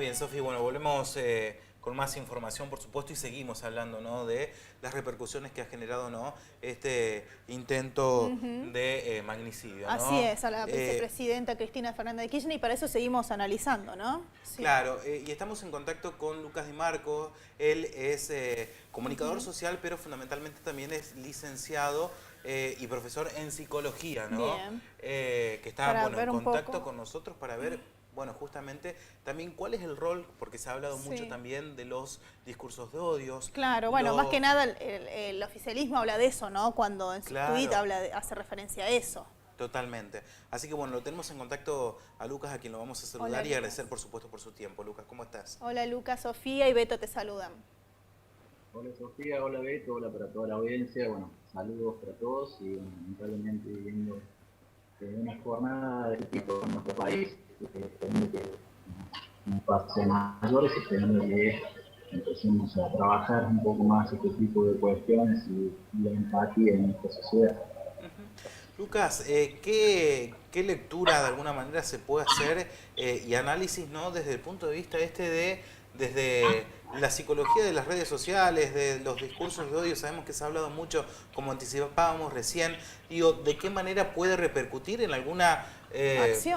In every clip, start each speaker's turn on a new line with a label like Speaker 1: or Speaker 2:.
Speaker 1: Muy bien, Sofi. Bueno, volvemos con más información, por supuesto, y seguimos hablando, ¿no?, de las repercusiones que ha generado, ¿no?, este intento de magnicidio, ¿no?
Speaker 2: Así es, a la vicepresidenta Cristina Fernández de Kirchner, y para eso seguimos analizando, ¿no? Sí.
Speaker 1: Claro, y estamos en contacto con Lucas Di Marco. Él es comunicador social, pero fundamentalmente también es licenciado y profesor en psicología, ¿no?
Speaker 2: Bien.
Speaker 1: Que está,
Speaker 2: Para
Speaker 1: bueno, en
Speaker 2: ver un
Speaker 1: contacto
Speaker 2: poco.
Speaker 1: con nosotros para ver, bueno, justamente también cuál es el rol, porque se ha hablado mucho también de los discursos de odios.
Speaker 2: Claro, bueno, más que nada el oficialismo habla de eso, ¿no? Cuando en su tuit hace referencia a eso.
Speaker 1: Totalmente. Así que bueno, lo tenemos en contacto a Lucas, a quien lo vamos a saludar y agradecer, por supuesto, por su tiempo. Lucas, ¿cómo estás?
Speaker 2: Hola Lucas, Sofía y Beto te saludan.
Speaker 3: Hola Sofía, hola Beto, hola para toda la audiencia. Bueno, saludos para todos y lamentablemente viviendo una jornada de tipo en nuestro país, esperando que no pase mayores, esperando que empecemos a trabajar un poco más este tipo de cuestiones y la empatía en nuestra sociedad.
Speaker 1: Lucas, ¿qué lectura de alguna manera se puede hacer y análisis, ¿no?, desde el punto de vista desde la psicología de las redes sociales, de los discursos de odio? Sabemos que se ha hablado mucho, como anticipábamos recién. Digo, ¿de qué manera puede repercutir en alguna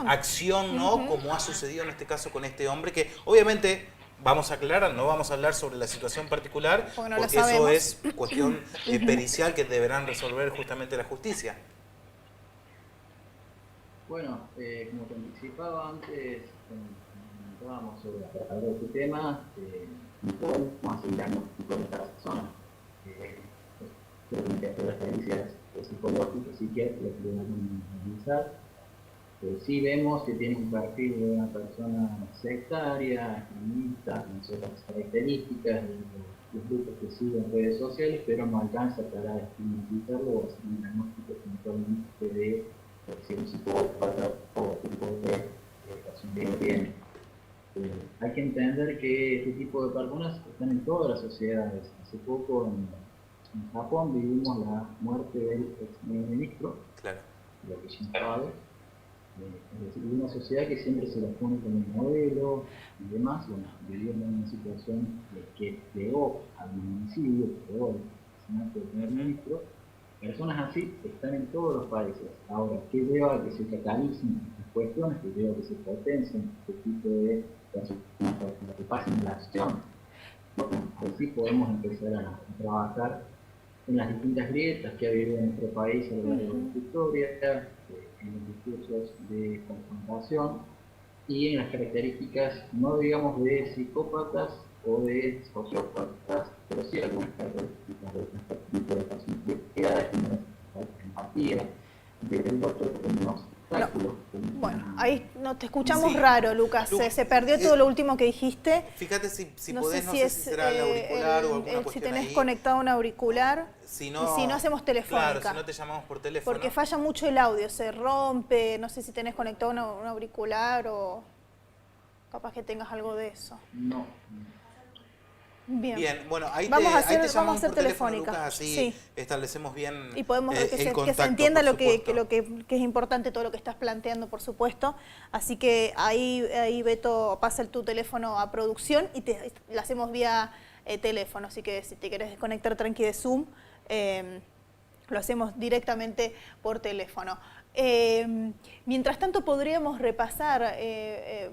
Speaker 1: acción, ¿no?, como ha sucedido en este caso con este hombre, que obviamente... Vamos a aclarar, no vamos a hablar sobre la situación particular, porque eso es cuestión pericial que deberán resolver justamente la justicia.
Speaker 3: Bueno, como te anticipaba antes, comentábamos sobre este tema, no podemos hacer un diagnóstico de esta persona. Creo que hacer referencias psicológicas, psiquiátricas que deben analizar. Sí vemos que tiene un perfil de una persona sectaria, extremista, con ciertas características de los grupos que siguen en redes sociales, pero no alcanza para estigmatizarlo o hacer un diagnóstico puntualmente de si un psicópata o tipo de situación que tiene. Hay que entender que este tipo de personas están en todas las sociedades. Hace poco en Japón vivimos la muerte del ex ministro, lo que Shinzo Abe. Es decir, una sociedad que siempre se la pone como un modelo y demás. Bueno, viviendo en una situación que llegó al magnicidio, que llegó al asesinato del primer ministro. Personas así están en todos los países. Ahora, ¿qué lleva a que se catalicen estas cuestiones? ¿Qué lleva a que se potencien este tipo de personas para que pasen la acción? Bueno, así podemos empezar a trabajar en las distintas grietas que ha vivido nuestro país a lo largo de nuestra historia, en los discursos de confrontación y en las características, no digamos de psicópatas o de sociópatas, pero sí algunas características de este tipo de personas que queda de empatía, del otro como unos obstáculos.
Speaker 2: Bueno, ahí no te escuchamos raro, Lucas. Se perdió todo lo último que dijiste.
Speaker 1: Fíjate si
Speaker 2: no
Speaker 1: podés,
Speaker 2: sé
Speaker 1: no
Speaker 2: si
Speaker 1: sé
Speaker 2: es,
Speaker 1: si será el auricular o alguna cuestión
Speaker 2: si tenés
Speaker 1: ahí.
Speaker 2: conectado un auricular.
Speaker 1: Si no,
Speaker 2: y si no, hacemos telefónica.
Speaker 1: Claro, si no te llamamos por teléfono.
Speaker 2: Porque falla mucho el audio, se rompe. No sé si tenés conectado un auricular o capaz que tengas algo de eso.
Speaker 3: No.
Speaker 1: Bien, bueno, ahí
Speaker 2: vamos
Speaker 1: te llamamos por
Speaker 2: telefónica.
Speaker 1: Lucas, así establecemos bien
Speaker 2: y podemos
Speaker 1: el
Speaker 2: que
Speaker 1: contacto,
Speaker 2: se entienda lo que es importante, todo lo que estás planteando, por supuesto. Así que ahí Beto pasa tu teléfono a producción y lo hacemos vía teléfono. Así que si te querés desconectar tranqui de Zoom, lo hacemos directamente por teléfono. Mientras tanto podríamos repasar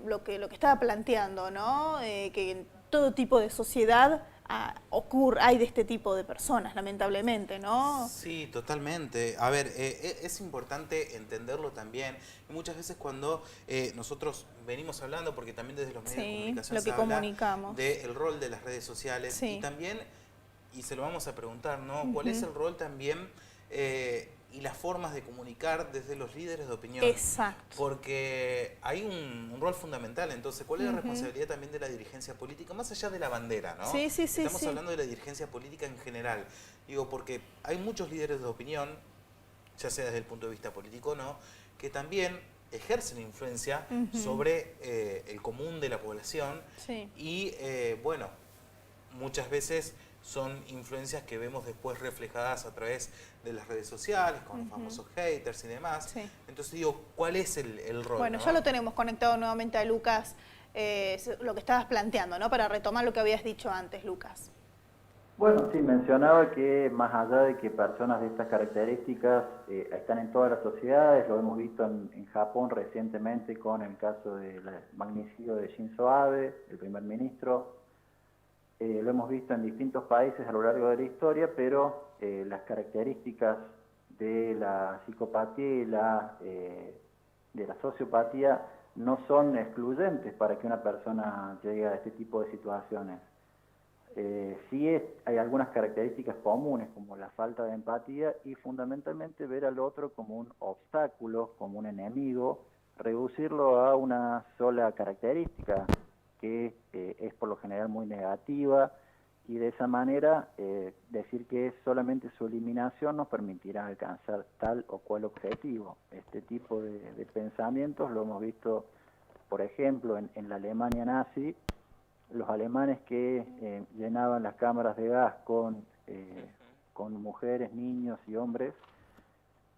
Speaker 2: lo que estaba planteando, ¿no? Que en todo tipo de sociedad hay de este tipo de personas, lamentablemente, ¿no?
Speaker 1: Sí, totalmente. A ver, es importante entenderlo también. Y muchas veces cuando nosotros venimos hablando, porque también desde los medios de comunicación se habla del rol de las redes sociales, y también, y se lo vamos a preguntar, ¿no? ¿Cuál es el rol también y las formas de comunicar desde los líderes de opinión?
Speaker 2: Exacto.
Speaker 1: Porque hay un rol fundamental. Entonces, ¿cuál es la responsabilidad también de la dirigencia política? Más allá de la bandera, ¿no?
Speaker 2: Sí.
Speaker 1: Estamos hablando de la dirigencia política en general. Digo, porque hay muchos líderes de opinión, ya sea desde el punto de vista político o no, que también ejercen influencia sobre el común de la población. Y, bueno, muchas veces son influencias que vemos después reflejadas a través de las redes sociales, con los famosos haters y demás. Entonces digo, ¿cuál es el rol?
Speaker 2: Bueno,
Speaker 1: ¿no?
Speaker 2: ya lo tenemos conectado nuevamente a Lucas lo que estabas planteando, ¿no? Para retomar lo que habías dicho antes, Lucas.
Speaker 4: Bueno, sí, mencionaba que más allá de que personas de estas características están en todas las sociedades, lo hemos visto en Japón recientemente con el caso del magnicidio de Shinzo Abe, el primer ministro, lo hemos visto en distintos países a lo largo de la historia, pero las características de la psicopatía y de la sociopatía no son excluyentes para que una persona llegue a este tipo de situaciones. Hay algunas características comunes como la falta de empatía y fundamentalmente ver al otro como un obstáculo, como un enemigo, reducirlo a una sola característica que es por lo general muy negativa y de esa manera decir que solamente su eliminación nos permitirá alcanzar tal o cual objetivo. Este tipo de pensamientos lo hemos visto, por ejemplo, en la Alemania nazi. Los alemanes que llenaban las cámaras de gas con mujeres, niños y hombres,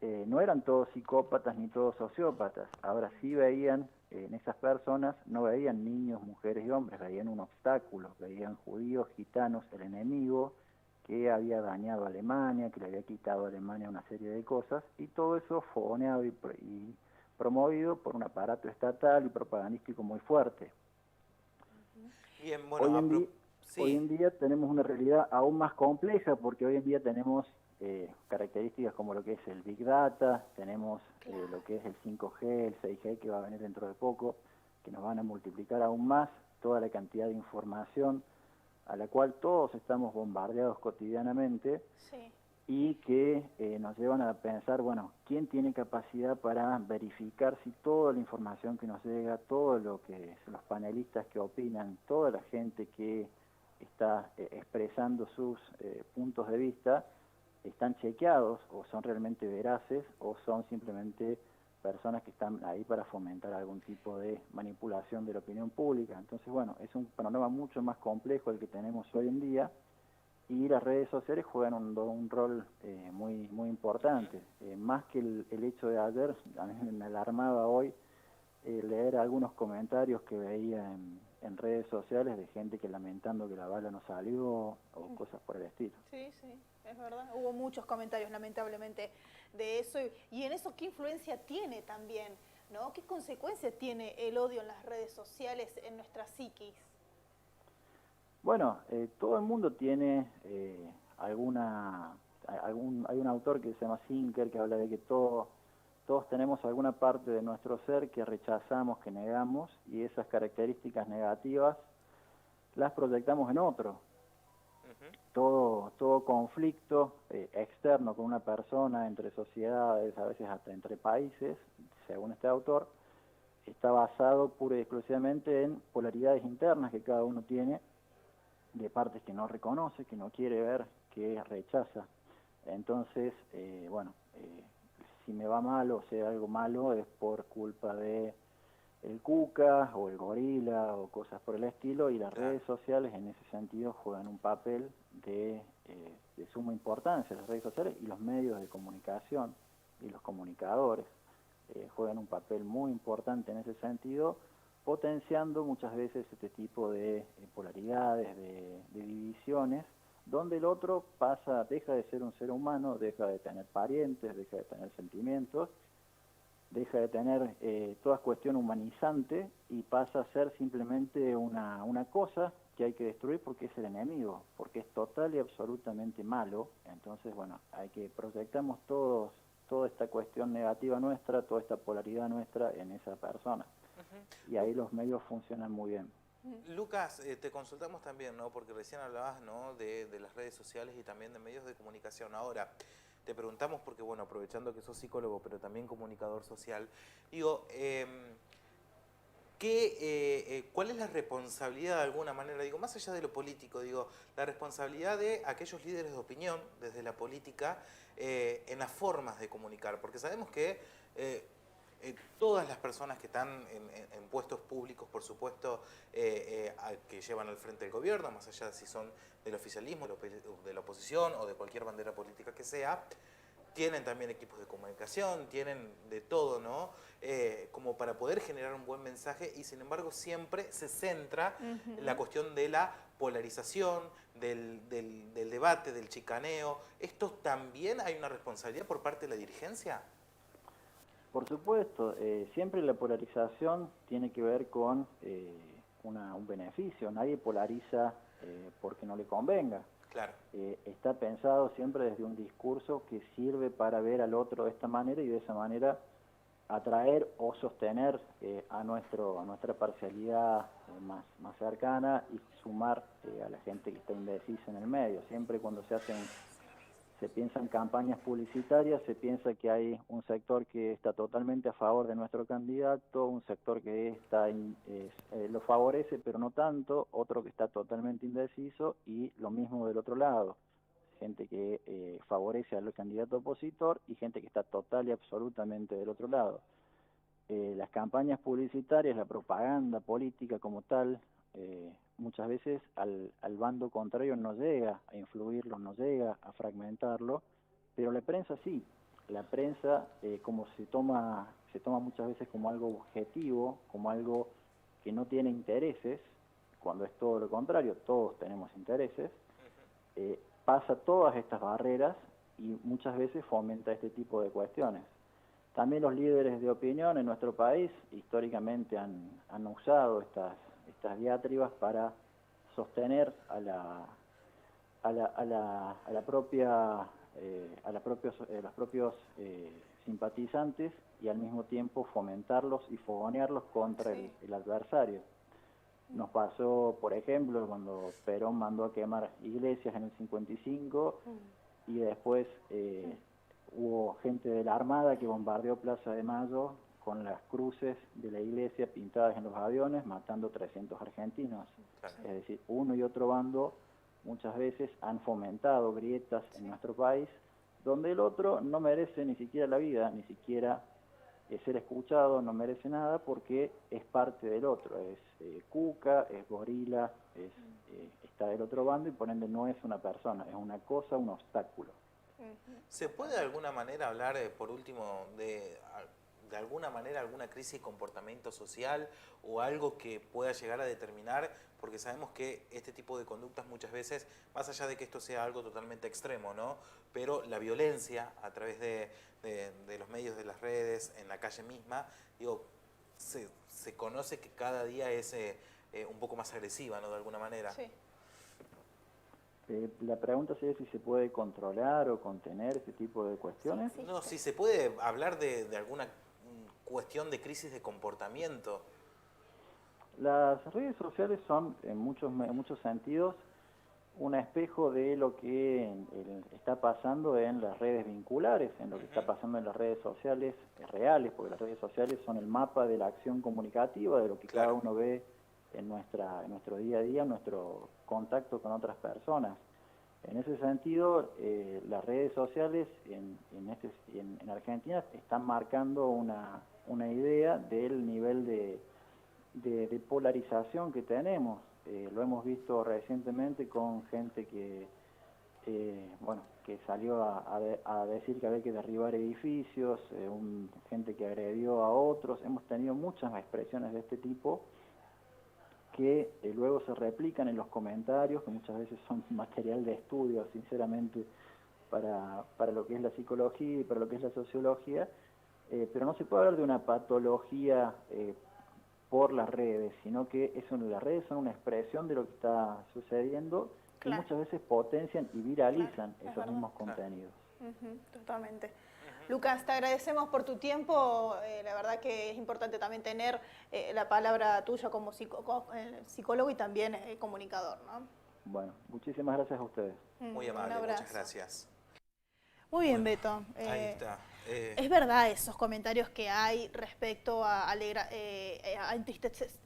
Speaker 4: no eran todos psicópatas ni todos sociópatas. Ahora sí veían en esas personas, no veían niños, mujeres y hombres, veían un obstáculo, veían judíos, gitanos, el enemigo que había dañado a Alemania, que le había quitado a Alemania una serie de cosas, y todo eso fogoneado y promovido por un aparato estatal y propagandístico muy fuerte.
Speaker 1: Bien, bueno,
Speaker 4: hoy en día tenemos una realidad aún más compleja porque hoy en día tenemos características como lo que es el Big Data, tenemos lo que es el 5G, el 6G que va a venir dentro de poco, que nos van a multiplicar aún más toda la cantidad de información a la cual todos estamos bombardeados cotidianamente. Sí. Y que nos llevan a pensar, bueno, ¿quién tiene capacidad para verificar si toda la información que nos llega, todo lo que los panelistas que opinan, toda la gente que está expresando sus puntos de vista, están chequeados o son realmente veraces o son simplemente personas que están ahí para fomentar algún tipo de manipulación de la opinión pública? Entonces, bueno, es un panorama mucho más complejo el que tenemos hoy en día. Y las redes sociales juegan un rol muy importante. Más que el hecho de ayer, a mí me alarmaba hoy leer algunos comentarios que veía en redes sociales de gente que lamentando que la bala no salió o cosas por el estilo.
Speaker 2: Sí, sí, es verdad. Hubo muchos comentarios lamentablemente de eso. Y en eso, ¿qué influencia tiene también? ¿No? ¿Qué consecuencias tiene el odio en las redes sociales en nuestra psiquis?
Speaker 4: Bueno, todo el mundo tiene hay un autor que se llama Zinker que habla de que todos tenemos alguna parte de nuestro ser que rechazamos, que negamos, y esas características negativas las proyectamos en otro. Todo conflicto externo con una persona, entre sociedades, a veces hasta entre países, según este autor, está basado pura y exclusivamente en polaridades internas que cada uno tiene, de partes que no reconoce, que no quiere ver, que rechaza. Entonces, si me va mal o sea algo malo es por culpa de el Cuca o el gorila o cosas por el estilo, y las redes sociales en ese sentido juegan un papel de suma importancia. Las redes sociales y los medios de comunicación y los comunicadores juegan un papel muy importante en ese sentido, potenciando muchas veces este tipo de polaridades, de divisiones, donde el otro deja de ser un ser humano, deja de tener parientes, deja de tener sentimientos, deja de tener toda cuestión humanizante y pasa a ser simplemente una cosa que hay que destruir porque es el enemigo, porque es total y absolutamente malo. Entonces, bueno, proyectamos toda esta cuestión negativa nuestra, toda esta polaridad nuestra en esa persona. Y ahí los medios funcionan muy bien.
Speaker 1: Lucas, te consultamos también, ¿no? Porque recién hablabas, ¿no? de las redes sociales y también de medios de comunicación. Ahora, te preguntamos porque, bueno, aprovechando que sos psicólogo, pero también comunicador social, digo, ¿cuál es la responsabilidad de alguna manera, digo, más allá de lo político, digo, la responsabilidad de aquellos líderes de opinión desde la política en las formas de comunicar? Porque sabemos que todas las personas que están en puestos públicos, por supuesto, que llevan al frente del gobierno, más allá de si son del oficialismo, de la oposición o de cualquier bandera política que sea, tienen también equipos de comunicación, tienen de todo, ¿no? Como para poder generar un buen mensaje y sin embargo siempre se centra en la cuestión de la polarización, del debate, del chicaneo. ¿Esto también hay una responsabilidad por parte de la dirigencia?
Speaker 4: Por supuesto, siempre la polarización tiene que ver con un beneficio. Nadie polariza porque no le convenga.
Speaker 1: Claro.
Speaker 4: Está pensado siempre desde un discurso que sirve para ver al otro de esta manera y de esa manera atraer o sostener a nuestra parcialidad más cercana y sumar a la gente que está indecisa en el medio. Siempre cuando se piensa en campañas publicitarias, se piensa que hay un sector que está totalmente a favor de nuestro candidato, un sector que lo favorece pero no tanto, otro que está totalmente indeciso y lo mismo del otro lado, gente que favorece al candidato opositor y gente que está total y absolutamente del otro lado. Las campañas publicitarias, la propaganda política como tal, muchas veces al bando contrario no llega a influirlo, no llega a fragmentarlo, pero la prensa sí. La prensa, como se toma muchas veces como algo objetivo, como algo que no tiene intereses, cuando es todo lo contrario, todos tenemos intereses, pasa todas estas barreras y muchas veces fomenta este tipo de cuestiones. También los líderes de opinión en nuestro país históricamente han usado estas diatribas para sostener a los propios simpatizantes y al mismo tiempo fomentarlos y fogonearlos contra el adversario. Nos pasó, por ejemplo, cuando Perón mandó a quemar iglesias en el 55 y después hubo gente de la Armada que bombardeó Plaza de Mayo con las cruces de la iglesia pintadas en los aviones, matando 300 argentinos. Claro. Es decir, uno y otro bando muchas veces han fomentado grietas en nuestro país, donde el otro no merece ni siquiera la vida, ni siquiera ser escuchado, no merece nada porque es parte del otro, es cuca, es gorila, está del otro bando y por ende no es una persona, es una cosa, un obstáculo.
Speaker 1: ¿Se puede de alguna manera hablar, por último, de alguna manera alguna crisis de comportamiento social o algo que pueda llegar a determinar? Porque sabemos que este tipo de conductas muchas veces, más allá de que esto sea algo totalmente extremo, ¿no? Pero la violencia a través de los medios de las redes, en la calle misma, digo, se conoce que cada día es un poco más agresiva, ¿no? De alguna manera. Sí.
Speaker 4: La pregunta sería si se puede controlar o contener este tipo de cuestiones.
Speaker 1: No, si se puede hablar de alguna cuestión de crisis de comportamiento.
Speaker 4: Las redes sociales son en muchos sentidos un espejo de lo que está pasando en las redes vinculares, en lo que está pasando en las redes sociales reales, porque las redes sociales son el mapa de la acción comunicativa, de lo que cada uno ve en nuestro día a día, en nuestro contacto con otras personas. En ese sentido, las redes sociales en Argentina están marcando una idea del nivel de polarización que tenemos. Lo hemos visto recientemente con gente que salió a decir que había que derribar edificios, gente que agredió a otros. Hemos tenido muchas expresiones de este tipo que luego se replican en los comentarios, que muchas veces son material de estudio, sinceramente, para lo que es la psicología y para lo que es la sociología, pero no se puede hablar de una patología por las redes, sino que las redes son una expresión de lo que está sucediendo y muchas veces potencian y viralizan esos mismos contenidos.
Speaker 2: Totalmente. Lucas, te agradecemos por tu tiempo, la verdad que es importante también tener la palabra tuya como psicólogo y también comunicador, ¿no?
Speaker 4: Bueno, muchísimas gracias a ustedes.
Speaker 1: Muy amable, muchas gracias.
Speaker 2: Muy bien, Beto.
Speaker 1: Ahí está.
Speaker 2: Es verdad esos comentarios que hay respecto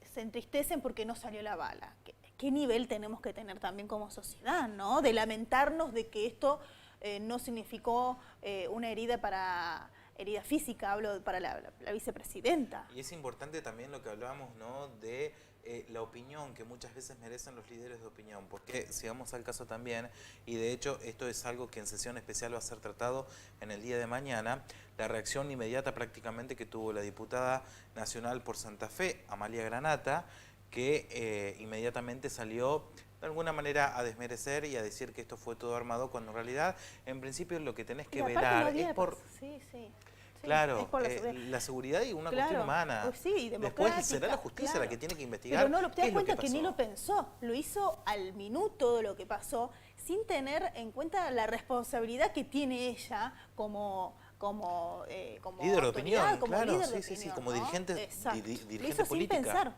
Speaker 2: se entristecen porque no salió la bala. ¿Qué nivel tenemos que tener también como sociedad, ¿no? De lamentarnos de que esto no significó una herida para herida física, hablo para la vicepresidenta.
Speaker 1: Y es importante también lo que hablábamos, ¿no?, de la opinión que muchas veces merecen los líderes de opinión, porque si vamos al caso también, y de hecho esto es algo que en sesión especial va a ser tratado en el día de mañana, la reacción inmediata prácticamente que tuvo la diputada nacional por Santa Fe, Amalia Granata, que inmediatamente salió de alguna manera a desmerecer y a decir que esto fue todo armado, cuando en realidad, en principio, lo que tenés que velar es por...
Speaker 2: Sí, sí.
Speaker 1: Claro,
Speaker 2: es por
Speaker 1: la seguridad y una
Speaker 2: claro,
Speaker 1: cuestión humana.
Speaker 2: Pues sí, y
Speaker 1: después será la justicia
Speaker 2: claro.
Speaker 1: la que tiene que investigar.
Speaker 2: Pero no, te das cuenta que
Speaker 1: pasó.
Speaker 2: ni lo pensó, lo hizo al minuto de lo que pasó, sin tener en cuenta la responsabilidad que tiene ella como
Speaker 1: líder de opinión,
Speaker 2: como
Speaker 1: claro,
Speaker 2: líder de
Speaker 1: sí,
Speaker 2: opinión,
Speaker 1: como
Speaker 2: ¿no?
Speaker 1: dirigente,
Speaker 2: Exacto.
Speaker 1: dirigente
Speaker 2: Lo hizo
Speaker 1: política.
Speaker 2: sin pensar.